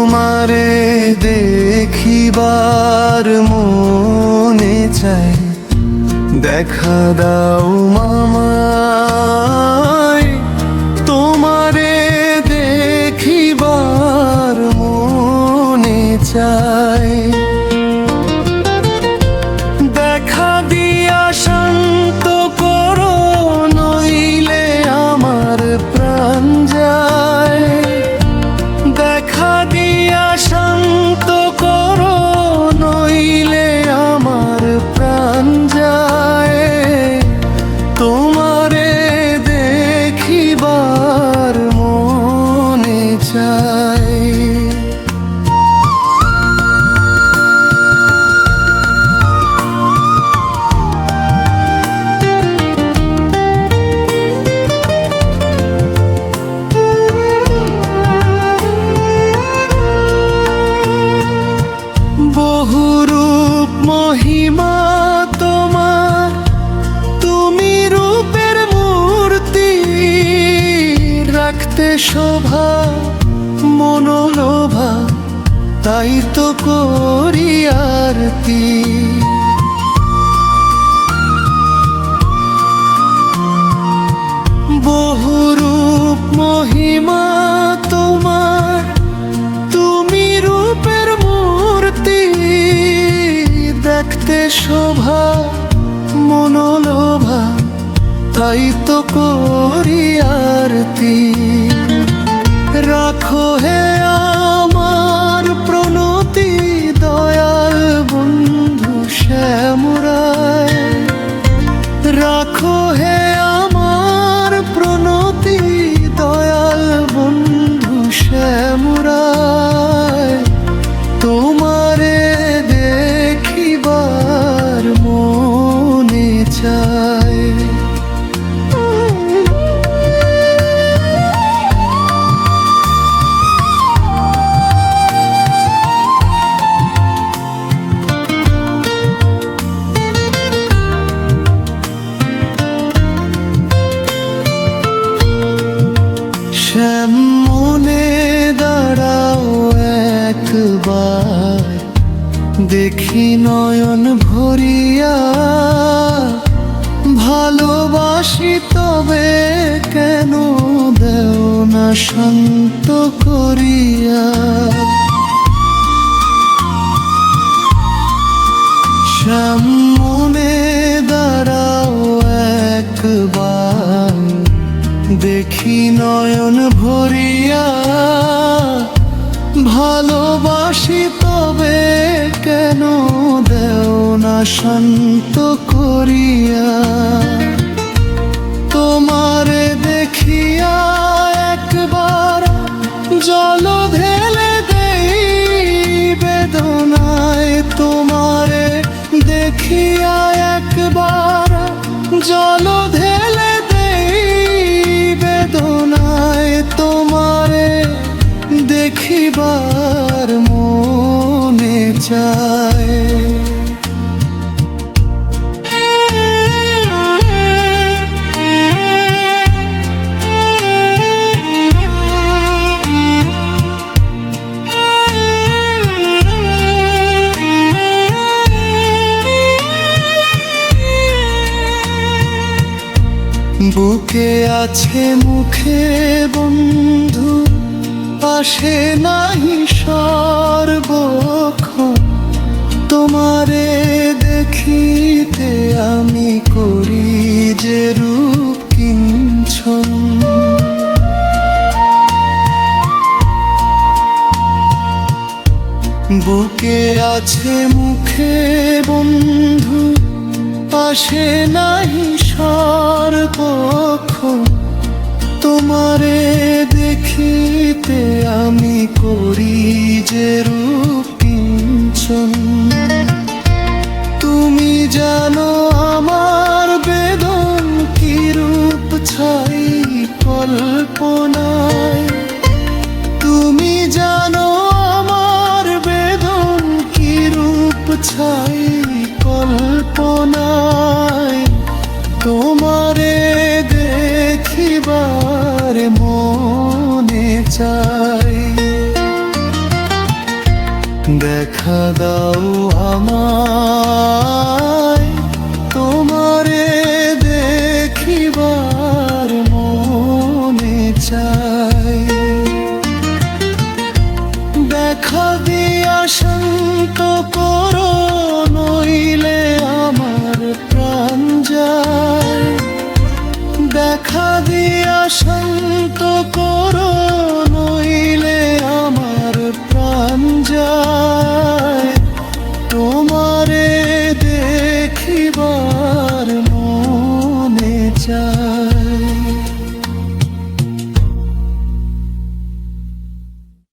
তোমারে দেখিবার মনে চাই, দেখা দাও মামায়। তোমারে দেখিবার মনে চাই, দেখা দিয়া শান্ত করো, নইলে আমার প্রাণ যায়। দেখা দিয়া শান্ত করো, নইলে আমার প্রাণ যায়। তোমারে দেখিবার মনে চাই। বহুরূপ মহিমা তোমার, তুমি রূপের মূর্তি। রাখতে শোভা মনোলোভা, তাই তো করি আরতি। বহুরূপ মহিমা তোমার, তুমি রূপের মূর্তি। দেখতে শোভা মনোলোভা, তাই তো করি আরতি। রাখো হে আমার প্রণতি, দয়াল বন্ধু শ্যামরায়। রাখো হে আমার প্রণতি, দয়াল বন্ধু শ্যামরায়। তোমারে দেখিবার মনে চাই। শ্যাম মনে দাঁড়াও একবার, দেখি নয়ন ভরিয়া। ভালোবাসি তবে কেন দেও না শান্ত করিয়া। শ্যাম মনে দাঁড়াও একবার, দেখি নয়ন ভরিয়া। ভালোবাসি তবে কেন দেও না শান্ত করিয়া। তোমারে দেখিয়া একবার জল ঢেলে দেই বেদনায়। তোমারে দেখিয়া একবার জল ঢেলে দেই বেদনায়। তোমারে দেখিবার মনে চায়। বুকে আছে মুখে বন্ধু, পাশে নাহি সর্বক্ষণ। তোমারে দেখিতে আমি করি যে রূপ কিঞ্চন। বুকে আছে মুখে বন্ধু, পাশে নাহি সর্বক্ষণ। তোমারে দেখিতে আমি করি যে রূপ কিঞ্চন। তুমি জানো আমার বেদন কি রূপ ছাই কল্পনায়। তুমি জানো আমার বেদন কি রূপ ছাই কল্পনায়। তোমারে দেখিবার মনে চাই। দেখা দাও আমায় তোমারে